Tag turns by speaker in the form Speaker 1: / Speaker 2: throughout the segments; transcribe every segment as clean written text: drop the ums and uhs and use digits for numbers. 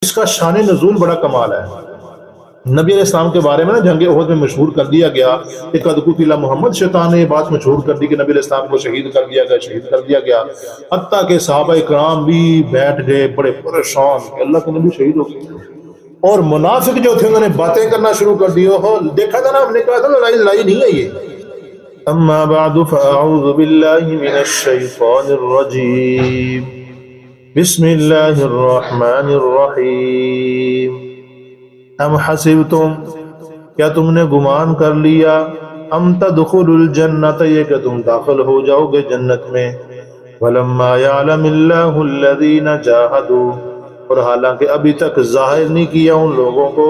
Speaker 1: اس کا شان نزول بڑا کمال ہے۔ نبی علیہ السلام کے بارے میں نا جنگ احد میں مشہور کر دیا گیا کہ قد قتل محمد، شیطان نے یہ بات مشہور کر دی کہ نبی علیہ السلام کو شہید کر دیا گیا، حتیٰ کہ صحابہ اکرام بھی بیٹھ گئے بڑے پریشان کہ اللہ کے نبی شہید ہو گئے۔ اور منافق جو تھے انہوں نے باتیں کرنا شروع کر دی، دیکھا تھا نا، ہم نے کہا تھا لڑائی نہیں ہے یہ۔ اما بعد فاعوذ باللہ من الشیطان الرجیم، بسم اللہ الرحمن الرحیم۔ ام حسبتم، کیا تم نے گمان کر لیا، ام تدخلوا الجنت، یہ کہ تم داخل ہو جاؤ گے جنت میں، ولما یعلم اللہ الذین جاہدوا، اور حالانکہ ابھی تک ظاہر نہیں کیا ان لوگوں کو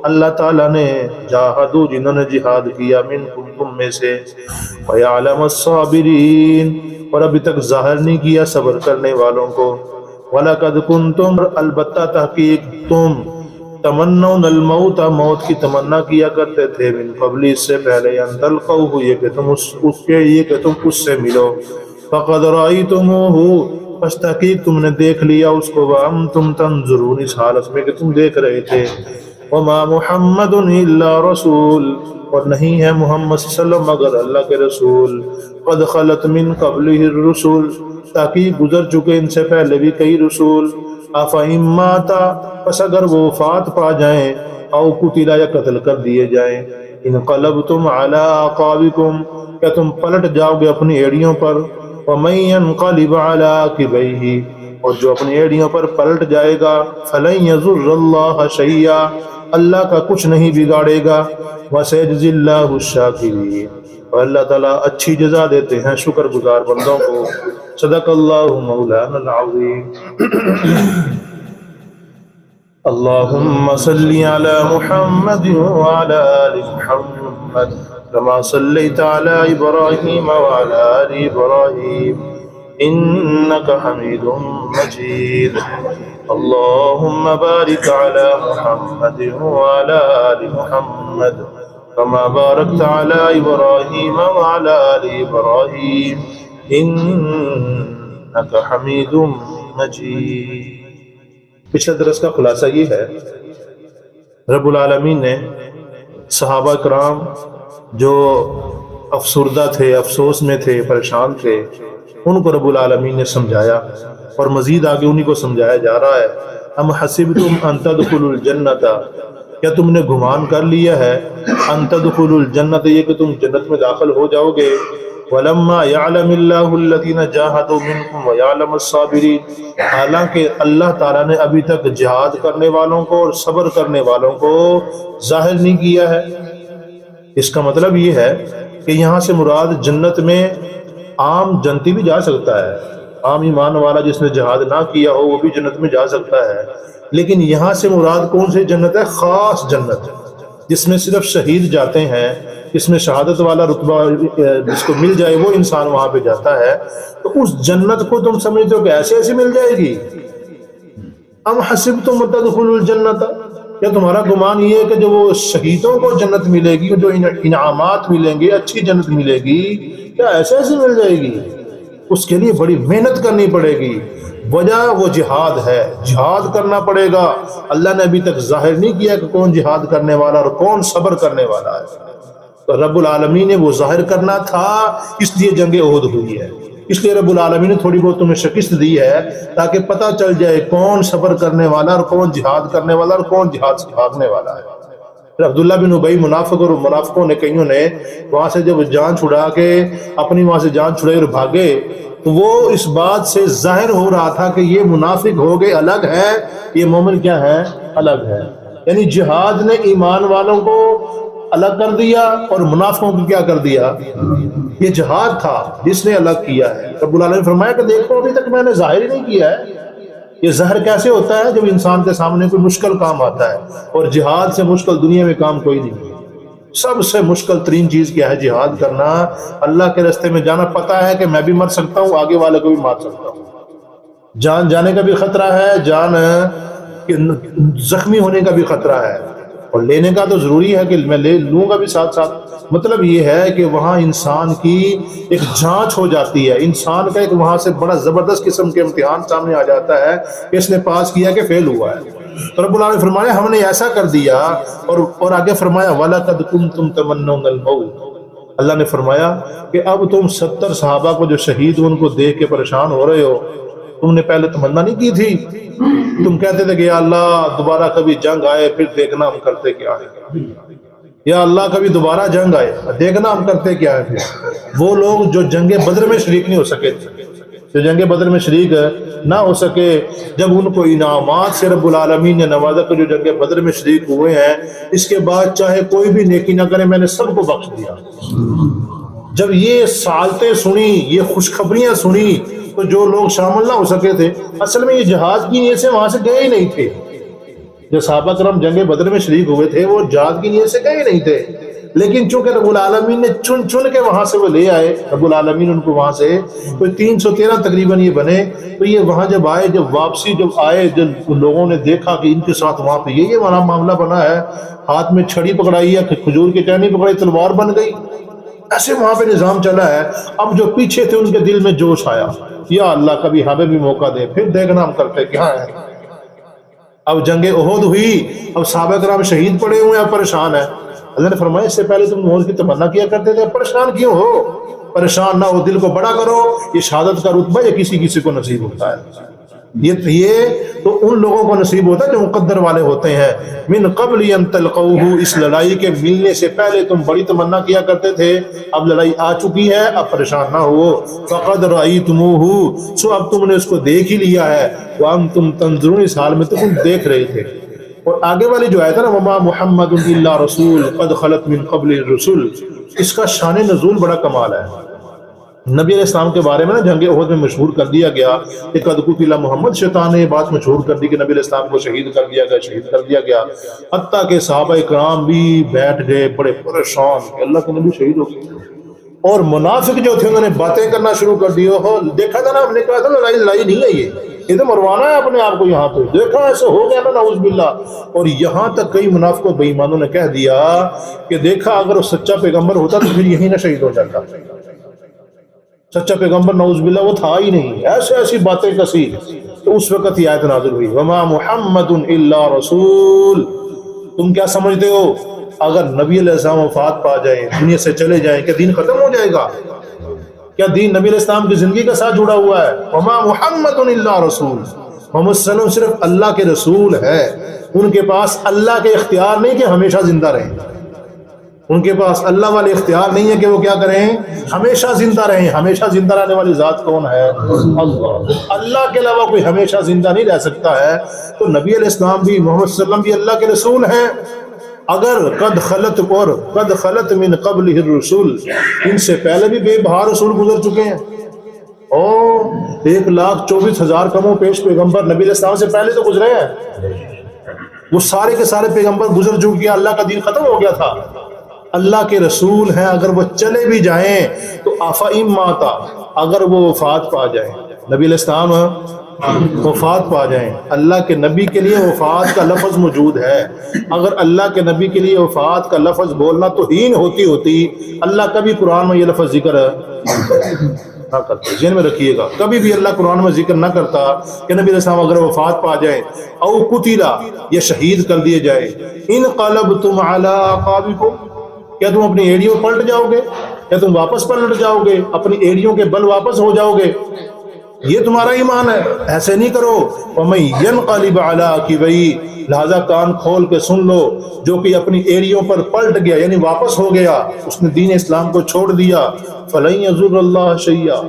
Speaker 1: اللہ تعالیٰ نے، جاہدوا جنہوں نے جہاد کیا، منکم تم میں سے، ویعلم الصابرین، اور ابھی تک ظاہر نہیں کیا صبر کرنے والوں کو، وَلَقَدْ كُنْتُمْ، البتہ تحقیق تم، تمنون الموت، موت کی تمنا کیا کرتے تھے، من قبل، اس سے پہلے، ان تلقوہ، یہ کہ تم اس سے ملو، فقد رأیتموہ، پس تحقیق تم نے دیکھ لیا اس کو، وانتم تنظرون، اس حالت میں کہ تم دیکھ رہے تھے، وما محمد الا رسول، اور نہیں ہے محمد صلی اللہ علیہ وسلم مگر اللہ کے رسول، قد خلت من قبلہ الرسل، تحقیق گزر چکے ان سے پہلے بھی کئی رسول، افئن مات، پس اگر وہ وفات پا جائیں، او قتل، یا قتل کر دیے جائیں، انقلبتم علی اعقابکم، کیا تم پلٹ جاؤ گے اپنی ایڑیوں پر، ومن ينقلب علی عقبیہ، اور جو اپنی ایڑیوں پر پلٹ جائے گا، فلن یضر اللہ شیئا، اللہ کا کچھ نہیں بگاڑے گا، وسيجزي اللہ الشاکرین، اور اللہ تعالیٰ اچھی جزا دیتے ہیں شکر گزار بندوں کو۔ صدق اللہ مولانا العظیم۔ اللہم صلی علی محمد وعلی آل محمد كما صليت على إبراهيم وعلى آل إبراهيم إنك حميد مجيد، اللهم بارك على محمد وعلى آل محمد كما باركت على إبراهيم وعلى آل إبراهيم إنك حميد مجيد۔ پچھلے درس کا خلاصہ یہ ہے، رب العالمین نے صحابہ کرام جو افسردہ تھے، افسوس میں تھے، پریشان تھے، ان کو رب العالمین نے سمجھایا، اور مزید آگے انہی کو سمجھایا جا رہا ہے۔ ام حسبتم ان تدخلوا الجنت، کیا تم نے گمان کر لیا ہے، ان تدخلوا الجنت، یہ کہ تم جنت میں داخل ہو جاؤ گے، ولما یعلم اللہ الذین جاہدوا منکم ویعلم الصابرین، حالانکہ اللہ تعالیٰ نے ابھی تک جہاد کرنے والوں کو اور صبر کرنے والوں کو ظاہر نہیں کیا ہے۔ اس کا مطلب یہ ہے کہ یہاں سے مراد جنت میں عام جنتی بھی جا سکتا ہے، عام ایمان والا جس نے جہاد نہ کیا ہو وہ بھی جنت میں جا سکتا ہے، لیکن یہاں سے مراد کون سی جنت ہے؟ خاص جنت، جس میں صرف شہید جاتے ہیں، جس میں شہادت والا رتبہ جس کو مل جائے وہ انسان وہاں پہ جاتا ہے۔ تو اس جنت کو تم سمجھتے ہو کہ ایسے ایسے مل جائے گی؟ ام حسبتم ان تدخلوا الجنت، کیا تمہارا گمان یہ ہے کہ جو وہ شہیدوں کو جنت ملے گی، جو انعامات ملیں گے، اچھی جنت ملے گی، کیا ایسے ایسے مل جائے گی؟ اس کے لیے بڑی محنت کرنی پڑے گی، وجہ وہ جہاد ہے، جہاد کرنا پڑے گا۔ اللہ نے ابھی تک ظاہر نہیں کیا کہ کون جہاد کرنے والا اور کون صبر کرنے والا ہے، تو رب العالمین نے وہ ظاہر کرنا تھا، اس لیے جنگ احد ہوئی ہے، اس لیے رب العالمین نے تھوڑی بہت تمہیں شکست دی ہے تاکہ پتہ چل جائے کون صبر کرنے والا اور کون جہاد کرنے والا اور کون جہاد سے بھاگنے والا ہے۔ پھر عبداللہ بن ابی، منافق اور منافقوں نے کئیوں نے وہاں سے جب جان چھڑا کے اپنی وہاں سے جان چھڑائی اور بھاگے، تو وہ اس بات سے ظاہر ہو رہا تھا کہ یہ منافق ہو گئے الگ ہے، یہ مومن کیا ہے؟ الگ ہے۔ یعنی جہاد نے ایمان والوں کو الگ کر دیا اور منافقوں کو کیا کر دیا؟ یہ جہاد تھا جس نے الگ کیا ہے۔ رب العالمین نے فرمایا کہ دیکھو ابھی تک میں نے ظاہر ہی نہیں کیا ہے۔ یہ ظاہر کیسے ہوتا ہے؟ جب انسان کے سامنے کوئی مشکل کام آتا ہے، اور جہاد سے مشکل دنیا میں کام کوئی نہیں ہے۔ سب سے مشکل ترین چیز کیا ہے؟ جہاد کرنا، اللہ کے راستے میں جانا۔ پتہ ہے کہ میں بھی مر سکتا ہوں، آگے والے کو بھی مار سکتا ہوں، جان جانے کا بھی خطرہ ہے، جان زخمی ہونے کا بھی خطرہ ہے، اور لینے کا تو ضروری ہے کہ میں لے لوں گا بھی ساتھ ساتھ۔ مطلب یہ ہے کہ وہاں انسان کی ایک جانچ ہو جاتی ہے، انسان کا ایک وہاں سے بڑا زبردست قسم کے امتحان سامنے آ جاتا ہے کہ اس نے پاس کیا کہ فیل ہوا ہے۔ تو رب العالمین فرمایا ہم نے ایسا کر دیا، اور آگے فرمایا وَلَقَدْ كُنْتُمْ تَمَنَّوْنَ الْمَوْتَ، اللہ نے فرمایا کہ اب تم 70 صحابہ کو جو شہید ان کو دیکھ کے پریشان ہو رہے ہو، تم نے پہلے تمنا نہیں کی تھی؟ تم کہتے تھے کہ یا اللہ دوبارہ کبھی جنگ آئے پھر دیکھنا ہم کرتے کیا ہے، یا اللہ کبھی دوبارہ جنگ آئے دیکھنا ہم کرتے کیا ہے۔ پھر وہ لوگ جو جنگ بدر میں شریک نہیں ہو سکے تھے، جو جنگ بدر میں شریک نہ ہو سکے، جب ان کو انعامات سے رب العالمین نے نوازا کہ جو جنگ بدر میں شریک ہوئے ہیں اس کے بعد چاہے کوئی بھی نیکی نہ کرے میں نے سب کو بخش دیا۔ جب یہ سعادتیں سنی، یہ خوشخبریاں سنی، تو جو لوگ شامل نہ ہو سکے تھے، اصل میں یہ جہاد کی نیت سے وہاں سے گئے ہی نہیں تھے۔ جو صحابہ کرام جنگ بدر میں شریک ہوئے تھے وہ جہاد کی نیت سے گئے نہیں تھے، لیکن چونکہ رب العالمین نے چن چن کے وہاں سے وہ لے آئے، رب العالمین ان کو وہاں سے کوئی 313 تقریباً یہ بنے، تو یہ وہاں جب آئے، جب واپسی جب آئے، جب لوگوں نے دیکھا کہ ان کے ساتھ وہاں پہ یہ معاملہ بنا ہے، ہاتھ میں چھڑی پکڑائی ہے، کھجور کی ٹہنی پکڑائی، تلوار بن گئی، ایسے وہاں پہ نظام چلا ہے۔ اب جو پیچھے تھے ان کے دل میں جوش آیا، یا اللہ کبھی ہمیں بھی موقع دے پھر دیکھنا ہم کرتے کیا ہے۔ اب جنگ احد ہوئی، اب صحابہ کرام شہید پڑے ہوئے ہیں، پریشان ہے۔ اللہ نے فرمایا اس سے پہلے تم موت کی تمنا کیا کرتے تھے، پریشان کیوں ہو؟ پریشان نہ ہو، دل کو بڑا کرو، یہ شہادت کا رتبہ یہ کسی کو نصیب ہوتا ہے، یہ تو ان لوگوں کو نصیب ہوتا ہے جو مقدر والے ہوتے ہیں۔ من قبل ان تلقوہ، اس لڑائی کے ملنے سے پہلے تم بڑی تمنا کیا کرتے تھے، اب لڑائی آ چکی ہے، اب پریشان نہ ہو۔ فقد رأیتموہ، سو اب تم نے اس کو دیکھ ہی لیا ہے، وانتم تنظرون، اس حال میں تو تم دیکھ رہے تھے۔ اور آگے والی جو آیت ہے نا وما محمد الا رسول قد خلت من قبل الرسل، اس کا شان نزول بڑا کمال ہے۔ نبی علیہ السلام کے بارے میں نا جنگ احد میں مشہور کر دیا گیا کہ قد قتل محمد، شیطان نے یہ بات مشہور کر دی کہ نبی علیہ السلام کو شہید کر دیا گیا، حتیٰ کہ صحابہ کرام بھی بیٹھ گئے بڑے پریشان کہ اللہ کے نبی شہید ہو گئے۔ اور منافق جو تھے انہوں نے باتیں کرنا شروع کر دی، دیکھا تھا نا ہم نے کہا تھا لڑائی نہیں ہے، یہ تو مروانا ہے اپنے آپ کو، یہاں پہ دیکھا ایسے ہو گیا نا نعوذ باللہ۔ اور یہاں تک کئی منافقوں بے ایمانوں نے کہہ دیا کہ دیکھا اگر وہ سچا پیغمبر ہوتا تو پھر یہی نہ شہید ہو جاتا، سچا پیغمبر نعوذ باللہ وہ تھا ہی نہیں، ایسی باتیں کسی۔ تو اس وقت یہ آیت نازل ہوئی وما محمد الا رسول، تم کیا سمجھتے ہو اگر نبی علیہ السلام وفات پا جائیں، دنیا سے چلے جائیں، کیا دین ختم ہو جائے گا؟ کیا دین نبی علیہ السلام کی زندگی کے ساتھ جڑا ہوا ہے؟ وما محمد الا رسول، محمد صلی اللہ علیہ وسلم صرف اللہ کے رسول ہے، ان کے پاس اللہ کے اختیار نہیں کہ ہمیشہ زندہ رہیں، ان کے پاس اللہ والے اختیار نہیں ہے کہ وہ کیا کریں، ہمیشہ زندہ رہیں۔ ہمیشہ زندہ رہنے والی ذات کون ہے؟ اللہ۔ اللہ کے علاوہ کوئی ہمیشہ زندہ نہیں رہ سکتا ہے۔ تو نبی علیہ السلام بھی، محمد صلی اللہ علیہ وسلم بھی اللہ کے رسول ہیں۔ اگر قد خلت من قبلہ الرسل، ان سے پہلے بھی بے بہا رسول گزر چکے ہیں، 1,24,000 کم و پیش پیغمبر نبی علیہ السلام سے پہلے تو گزرے ہیں، وہ سارے کے سارے پیغمبر گزر چکے، اللہ کا دین ختم ہو گیا تھا۔ اللہ کے رسول ہیں، اگر وہ چلے بھی جائیں تو افئم ماتا، اگر وہ وفات پا جائیں، نبی علیہ السلام وفات پا جائیں، اللہ کے نبی کے لیے وفات کا لفظ موجود ہے، اگر اللہ کے نبی کے لیے وفات کا لفظ بولنا تو ہین ہوتی، اللہ کبھی قرآن میں یہ لفظ ذکر نہ کرتا، ذہن میں رکھیے گا، کبھی بھی اللہ قرآن میں ذکر نہ کرتا کہ نبی علیہ السلام اگر وفات پا جائیں، او قتلا، یہ شہید کر دیے جائے، انقلبتم علی اعقابکم، کیا تم اپنی ایڑیوں پلٹ جاؤ گے؟ کیا تم واپس پلٹ جاؤ گے؟ اپنی ایڑیوں کے بل واپس ہو جاؤ گے؟ یہ تمہارا ایمان ہے، ایسے نہیں کرو۔ وَمَن يَنْقَلِبْ عَلَىٰ عَقِبَيْهِ، لہذا کان کھول کے سن لو، جو کہ اپنی ایڑیوں پر پلٹ گیا یعنی واپس ہو گیا، اس نے دین اسلام کو چھوڑ دیا، فَلَن يَضُرَّ اللَّهَ شَيْئًا،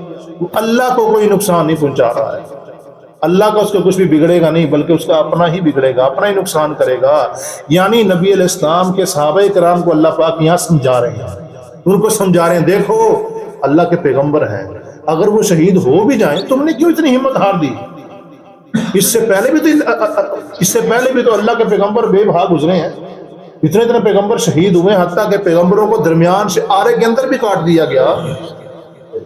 Speaker 1: وہ اللہ کو کوئی نقصان نہیں پہنچا رہا ہے، اللہ کا اس کو کچھ بھی بگڑے گا نہیں، بلکہ اس کا اپنا ہی بگڑے گا، اپنا ہی نقصان کرے گا۔ یعنی نبی علیہ السلام کے صحابہ کرام کو اللہ پاک یہاں سمجھا رہے ہیں، ان کو سمجھا رہے ہیں دیکھو اللہ کے پیغمبر ہیں، اگر وہ شہید ہو بھی جائیں تم نے کیوں اتنی ہمت ہار دی؟ اس سے پہلے بھی تو اللہ کے پیغمبر بے بہا گزرے ہیں، اتنے پیغمبر شہید ہوئے، حتیٰ کہ پیغمبروں کو درمیان سے آرے کے اندر بھی کاٹ دیا گیا۔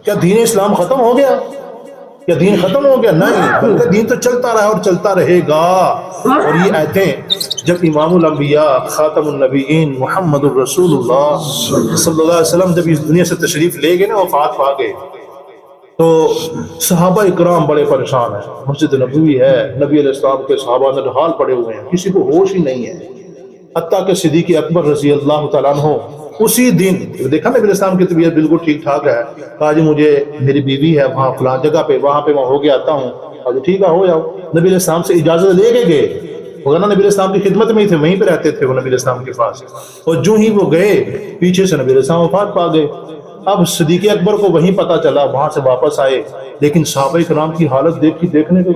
Speaker 1: کیا دین اسلام ختم ہو گیا؟ کیا دین ختم ہو گیا؟ نہیں، بلکہ دین تو چلتا رہا اور چلتا رہے گا۔ اور یہ آیتیں جب امام الانبیاء خاتم النبیین محمد الرسول اللہ صلی اللہ علیہ وسلم جب اس دنیا سے تشریف لے گئے نا، وفات پا گئے، تو صحابہ اکرام بڑے پریشان ہیں، مسجد نبوی ہے، نبی علیہ السلام کے صحابہ نڈھال پڑے ہوئے ہیں، کسی کو ہوش ہی نہیں ہے، حتیٰ کہ صدیق اکبر رضی اللہ تعالیٰ عنہ اسی دن دیکھا نبی علیہ السلام کی طبیعت بالکل ٹھیک ٹھاک ہے، کہا جی مجھے میری بیوی ہے وہاں فلاں جگہ پہ، وہاں پہ میں ہو کے آتا ہوں، کہا جی ٹھیک ہے ہو جاؤ، نبی علیہ السلام سے اجازت لے کے گئے، وغیرہ نبی علیہ السلام کی خدمت میں ہی تھے، وہیں پہ رہتے تھے وہ نبی علیہ السلام کے پاس، اور جو ہی وہ گئے پیچھے سے نبی علیہ السلام وفات پا گئے۔ اب صدیق اکبر کو وہیں پتا چلا، وہاں سے واپس آئے، لیکن صحابہ کرام کی حالت دیکھنے کے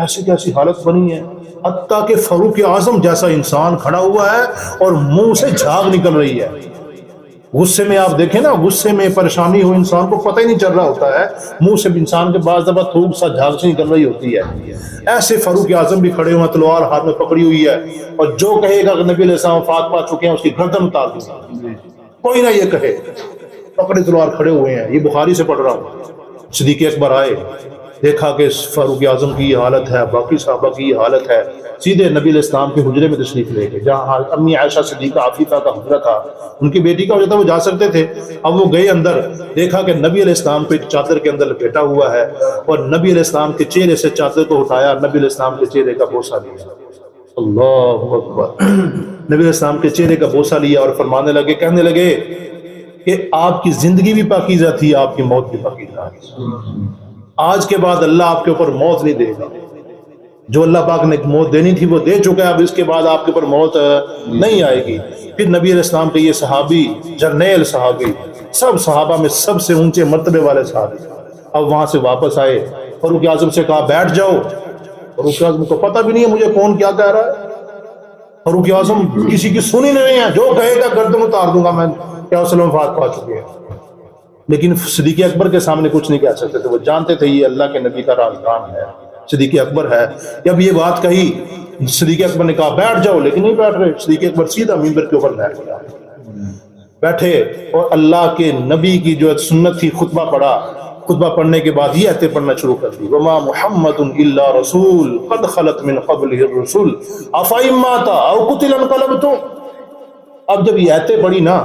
Speaker 1: ایسی کیسی حالت بنی ہے، حتیٰ کہ فاروق اعظم جیسا انسان کھڑا ہوا ہے اور منہ سے جھاگ نکل رہی ہے، غصے میں آپ دیکھیں نا، غصے میں پریشانی ہو انسان کو پتہ ہی نہیں چل رہا ہوتا ہے، منہ سے انسان کے بعض دفعہ تھوک سا جھاگ سے نکل رہی ہوتی ہے، ایسے فاروق اعظم بھی کھڑے ہوئے، تلوار ہاتھ میں پکڑی ہوئی ہے، اور جو کہے گا کہ نبی علیہ السلام وفات پا چکے ہیں اس کی گردن اتار دوں گا، کوئی نہ یہ کہے، پکڑے تلوار کھڑے ہوئے ہیں، یہ بخاری سے پڑھ رہا ہوں۔ صدیق اکبر آئے، دیکھا کہ فاروق اعظم کی یہ حالت ہے، باقی صحابہ کی یہ حالت ہے، سیدھے نبی علیہ السلام کے حجرے میں تشریف لے گئے، جہاں امی عائشہ صدیقہ عفیفہ کا حجرہ تھا، ان کی بیٹی کا حجرہ تھا، وہ جا سکتے تھے، اب وہ گئے اندر، دیکھا کہ نبی علیہ السلام کو ایک چادر کے اندر لپیٹا ہوا ہے، اور نبی علیہ السلام کے چہرے سے چادر کو اٹھایا، نبی علیہ السلام کے چہرے کا بوسہ لیا، اللہ اکبر، نبی علیہ السلام کے چہرے کا بوسہ لیا اور فرمانے لگے، کہنے لگے کہ آپ کی زندگی بھی پاکیزہ تھی، آپ کی موت بھی پاکیزہ تھی، آج کے بعد اللہ آپ کے اوپر موت نہیں دے گا، جو اللہ پاک نے موت دینی تھی وہ دے چکا ہے، اب اس کے بعد آپ کے اوپر موت نہیں آئے گی۔ پھر نبی علیہ السلام کے یہ صحابی، جرنیل صحابی، سب صحابہ میں سب سے اونچے مرتبے والے صحابی، اب وہاں سے واپس آئے، فاروق اعظم سے کہا بیٹھ جاؤ، فاروق اعظم کو پتہ بھی نہیں ہے مجھے کون کیا کہہ رہا ہے، فاروق اعظم کسی کی سنی نہیں ہے، جو کہے گا گردن اتار دوں گا میں، کیا وسلم وفات پا چکے ہیں، لیکن صدیق اکبر کے سامنے کچھ نہیں کہہ سکتے تھے، وہ جانتے تھے یہ اللہ کے نبی کا رازدان ہے، صدیق اکبر ہے۔ جب یہ بات کہی صدیق اکبر نے کہا بیٹھ جاؤ، لیکن نہیں بیٹھ رہے، صدیق اکبر سیدھا منبر کے اوپر بیٹھ گیا، بیٹھے اور اللہ کے نبی کی جو سنت تھی خطبہ پڑھا، خطبہ پڑھنے کے بعد یہ آیتیں پڑھنا شروع کر دی، وما محمد الا رسول قد خلت من قبلہ الرسل افئن مات او قتل انقلبتم۔ اب جب یہ آیتیں پڑھی نا،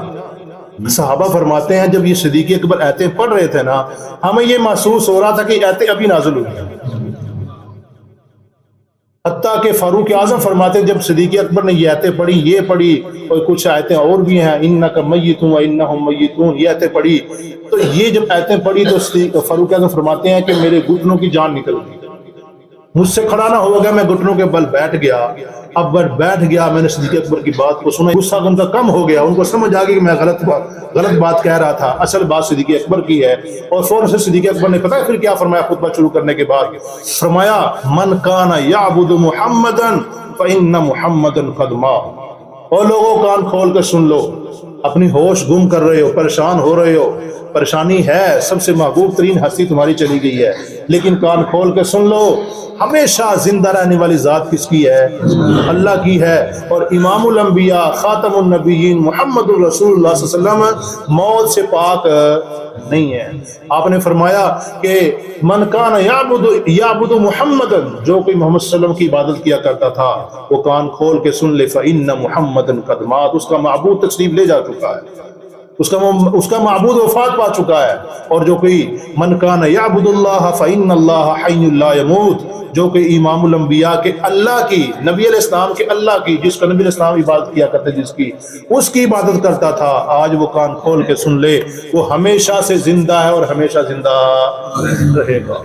Speaker 1: صحابہ فرماتے ہیں جب یہ صدیق اکبر آیتیں پڑھ رہے تھے نا، ہمیں یہ محسوس ہو رہا تھا کہ آیتیں ابھی نازل ہوئی ہیں، حتیٰ کہ فاروق اعظم فرماتے ہیں جب صدیق اکبر نے یہ آیتیں پڑھی، یہ پڑھی اور کچھ آیتیں اور بھی ہیں، انک میت وانہم میتون، یہ آیتیں پڑھی، تو یہ جب آیتیں پڑھی تو فاروق اعظم فرماتے ہیں کہ میرے گھٹنوں کی جان نکل گئی، مجھ سے کھڑا نہ ہو گیا، میں گھٹنوں کے بل بیٹھ گیا، اب بیٹھ گیا، میں نے صدیق اکبر کی بات کو سنا، غصہ ان کا کم ہو گیا، ان کو سمجھ آ گئی کہ میں غلط بات کہہ رہا تھا، اصل بات صدیق اکبر کی ہے، اور فوراً سے صدیق اکبر نے پتہ ہے پھر کیا فرمایا خطبہ شروع کرنے کے بعد، فرمایا من کان یعبد محمدا فإن محمدا قد مات۔ اور لوگوں کان کھول کر سن لو، اپنی ہوش گم کر رہے ہو، پریشان ہو رہے ہو، پریشانی ہے، سب سے محبوب ترین ہستی تمہاری چلی گئی ہے، لیکن کان کھول کے سن لو، ہمیشہ زندہ رہنے والی ذات کس کی ہے؟ اللہ کی ہے، اور امام الانبیاء خاتم النبیین محمد رسول اللہ صلی اللہ علیہ وسلم موت سے پاک نہیں ہے۔ آپ نے فرمایا کہ من کان یعبد محمد، جو کوئی محمد صلی اللہ علیہ وسلم کی عبادت کیا کرتا تھا وہ کان کھول کے سن لے، فإن محمدا قد مات، اس کا معبود تشریف لے جا چکا ہے، اس کا معبود وفات پا چکا ہے، اور جو کوئی من کان یعبد اللہ فإن اللہ حی لا یموت، جو کہ امام الانبیاء کے اللہ کی، نبی علیہ السلام کے اللہ کی، جس کا نبی علیہ السلام عبادت کیا کرتے جس کی، اس کی عبادت کرتا تھا، آج وہ کان کھول کے سن لے، وہ ہمیشہ سے زندہ ہے اور ہمیشہ زندہ رہے گا۔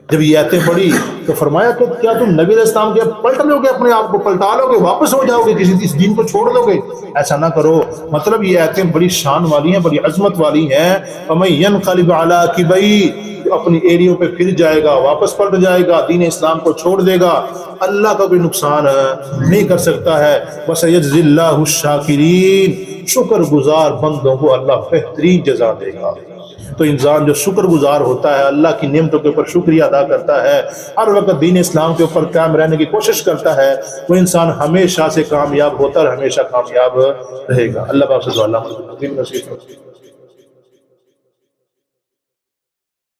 Speaker 1: جب یہ آیتیں پڑھی تو فرمایا کہ کیا تم نبی علیہ السلام کے پلٹ لو گے، اپنے آپ کو پلٹا لو گے، واپس ہو جاؤ گے، کسی اس دین کو چھوڑ دو گے؟ ایسا نہ کرو، مطلب یہ آیتیں بڑی شان والی ہیں، بڑی عظمت والی ہیں، فَمَن يَنْقَلِبْ عَلَىٰ عَقِبَيْهِ، جو اپنی ایڑیوں پہ پھر جائے گا، واپس پلٹ جائے گا، دین اسلام کو چھوڑ دے گا، اللہ کا کوئی نقصان نہیں کر سکتا ہے۔ وَسَيَجْزِي اللَّهُ الشَّاكِرِينَ، شکر گزار بندوں کو اللہ بہترین جزا دے گا۔ تو انسان جو شکر گزار ہوتا ہے، اللہ کی نعمتوں کے اوپر شکریہ ادا کرتا ہے، ہر وقت دین اسلام کے اوپر قائم رہنے کی کوشش کرتا ہے، وہ انسان ہمیشہ سے کامیاب ہوتا ہے اور ہمیشہ کامیاب رہے گا۔ اللہ پاک سے دعا، اللہ نصیب